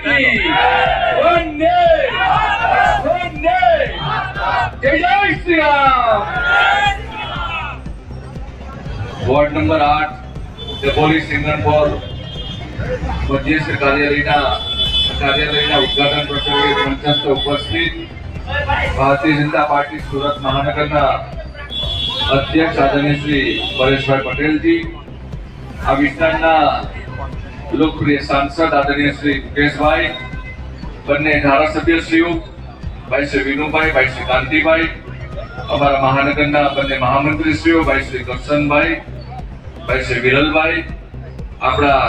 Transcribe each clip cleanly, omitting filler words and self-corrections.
की वंदे वंदे जय जय श्री राम। वॉर्ड नंबर 8 ડભોલી સિંગણપોર મધ્યસ્થ કાર્યાલયના ઉદ્ઘાટન પ્રસંગે મંચસ્થ ઉપસ્થિત ભારતીય જનતા પાર્ટી સુરત મહાનગરના અધ્યક્ષ આદરણીય શ્રી પરેશભાઈ પટેલજી, આ વિસ્તારના લોકપ્રિય સાંસદ આદરણીય શ્રી મુકેશભાઈ, બંને ધારાસભ્યશ્રીઓ ભાઈ શ્રી વિનુભાઈ, ભાઈ શ્રી કાંતિભાઈ, અમારા મહાનગરના બંને મહામંત્રીશ્રીઓ ભાઈ શ્રી કરશનભાઈ, ભાઈ શ્રી વિરલભાઈ, આપણા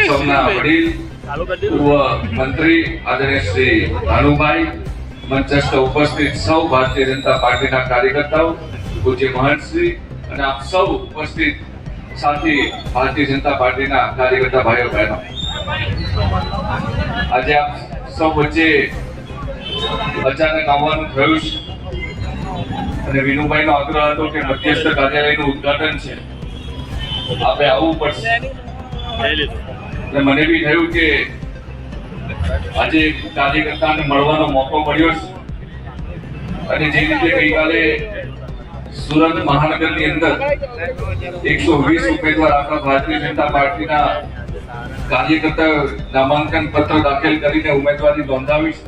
સૌના વડીલ પૂર્વ મંત્રી આદરણીય શ્રી ભાનુભાઈ, મંચસ્થ ઉપસ્થિત સૌ ભારતીય જનતા પાર્ટીના કાર્યકર્તાઓ, પૂજ્ય મહંતશ્રી અને આપ સૌ ઉપસ્થિત સાથી ભારતીય જનતા પાર્ટીના કાર્યકર્તા ભાઈઓ બહેનો, આજે આપ સૌ વચ્ચે અચાનક આવવાનું થયું છે અને વિનુભાઈનો આગ્રહ હતો કે મધ્યસ્થ કાર્યાલયનું ઉદ્ઘાટન છે, આપણે આવવું પડશે એટલે મને બી થયું કે આજે કાર્યકર્તાને મળવાનો મોકો મળ્યો છે અને જે રીતે ગઈકાલે સુરત મહાનગરની અંદર 120 ઉમેદવાર આપણા ભારતીય જનતા પાર્ટીના કાર્યકર્તા નામાંકન પત્ર દાખલ કરીને ઉમેદવારી નોંધાવી છે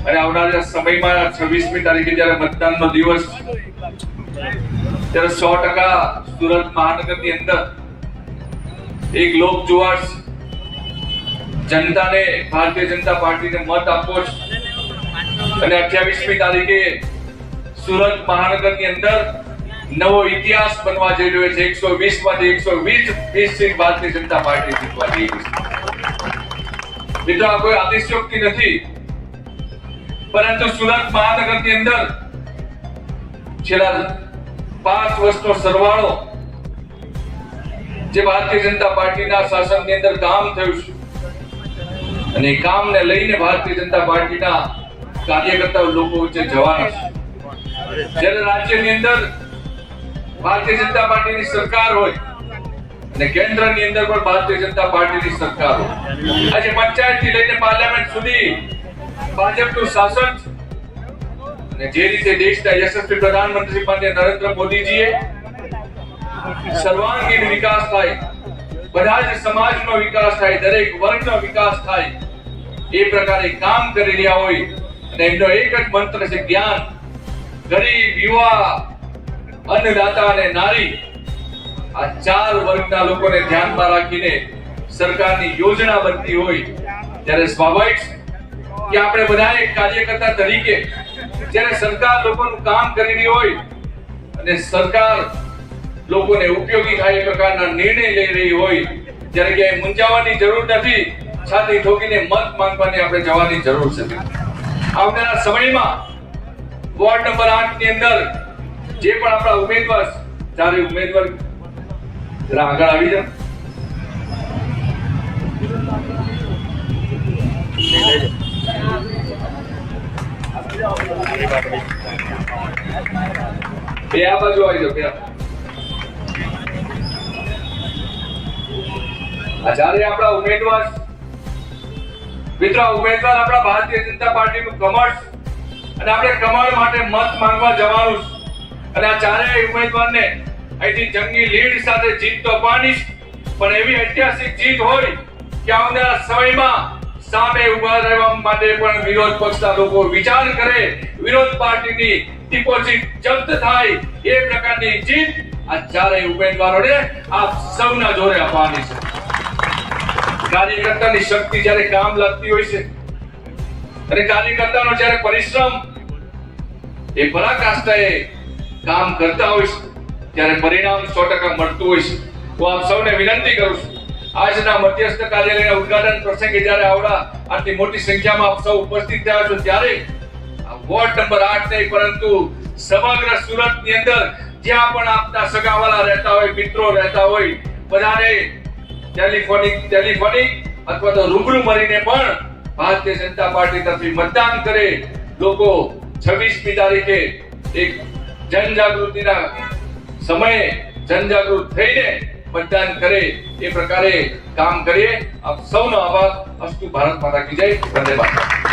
અને આવનારા સમયમાં 26મી તારીખે જ્યારે મતદાનનો દિવસ ત્યારે 100% સુરત મહાનગરની અંદર એક લોક જુવાળ જનતાને ભારતીય જનતા પાર્ટીને મત આપવો છે અને 28મી તારીખે સુરત મહાનગરની અંદર નવો ઇતિહાસ બનવા જઈ રહ્યો છે। 120 માંથી 120 સીટ ભારતીય જનતા પાર્ટી જીતવા જઈ રહી છે। મિત્રો, આ કોઈ અતિશયોક્તિ નથી, પરંતુ સુરત મહાનગરની અંદર છેલ્લા 5 વર્ષનો સરવાળો જે ભારતીય જનતા પાર્ટીના શાસનની અંદર કામ થયું છે અને એ કામને લઈને ભારતીય જનતા પાર્ટીના કાર્યકર્તાઓ લોકો વચ્ચે જવાના છે। જ્યારે રાજ્યની અંદર ભારતીય જનતા પાર્ટીની સરકાર હોય અને કેન્દ્રની અંદર પણ ભારતીય જનતા પાર્ટીની સરકાર હોય, આજે પંચાયતથી લઈને પાર્લામેન્ટ સુધી ભાજપનું શાસન છે અને જે રીતે દેશના યશસ્વી પ્રધાનમંત્રી માનનીય નરેન્દ્ર મોદીજીએ સર્વાંગીણ વિકાસ થાય, બધા જ સમાજનો વિકાસ થાય, દરેક વર્ગનો વિકાસ થાય, એ પ્રકારે કામ કરી રહ્યા હોય અને એમનો એક જ મંત્ર છે જ્ઞાન, ગરીબ, યુવા, અન્નદાતા અને નારી, આ 4 વર્ગના લોકોને ધ્યાનમાં રાખીને સરકારની યોજના બનતી હોય ત્યારે સ્વાભાવિક કે આપણે બધા એક કાર્યકર્તા તરીકે જ્યારે સરકાર લોકોનું કામ કરી રહી હોય અને સરકાર લોકોને ઉપયોગી થાય એ પ્રકારના નિર્ણય લઈ રહી હોય ત્યારે ક્યાંય મૂંઝાવાની જરૂર નથી, છાતી ઠોકીને મત માંગવાની આપણે જવાની જરૂર છે। આવનારા સમયમાં વોર્ડ નંબર 8 ની અંદર જે પણ આપણા ઉમેદવાર, ચારે ઉમેદવાર જરા આગળ આવી જાઓ। બે આ બાજુ આવી જાઓ, બે જ્યારે આપણા ઉમેદવાર મિત્રો, ઉમેદવાર આપણા ભારતીય જનતા પાર્ટીનું કમળ અને આપણે કમળ માટે મત માંગવા જવાનું અને આ ચારેય ઉમેદવારને અહીંથી જંગી લીડ સાથે જીત તો અપાવાની, પણ એવી ઐતિહાસિક જીત હોય કે આવનારા સમયમાં સામે ઉભા રહેવા માટે પણ વિરોધ પક્ષના લોકો વિચાર કરે, વિરોધ પાર્ટીની ડિપોઝિટ જપ્ત થાય, એ પ્રકારની જીત આ ચારેય ઉમેદવારોને આપ સૌના જોરે આપવાની છે। કાર્યકર્તાની શક્તિ જ્યારે કામ લાગતી હોય છે અને કાર્યકર્તાનો જ્યારે પરિશ્રમ એ પરાકાષ્ઠાએ કામ કરતા હોય છે ત્યારે પરિણામ 100% મળતું હોય છે। હું આપ સૌને વિનંતી કરું છું, આજના મધ્યસ્થ કાર્યાલયના ઉદ્ઘાટન પ્રસંગે જ્યારે આટલી મોટી સંખ્યામાં આપ સૌ ઉપસ્થિત થયા છો ત્યારે વોર્ડ નંબર 8 નહીં પરંતુ સમગ્ર સુરતની અંદર જ્યાં પણ આપના સગાવાલા રહેતા હોય, મિત્રો રહેતા હોય, બધાને ટેલિફોનિક અથવા તો રૂબરૂ મળીને પણ ભારતીય જનતા પાર્ટી તરફથી મતદાન કરે। લોકો 26મી તારીખે એક જનજાગૃતિના સમયે જનજાગૃત થઈને મતદાન કરે એ પ્રકારે કામ કરીએ. આપ સૌનો આભાર. અસ્તુ. ભારત માતા કી જય. વંદે માતરમ.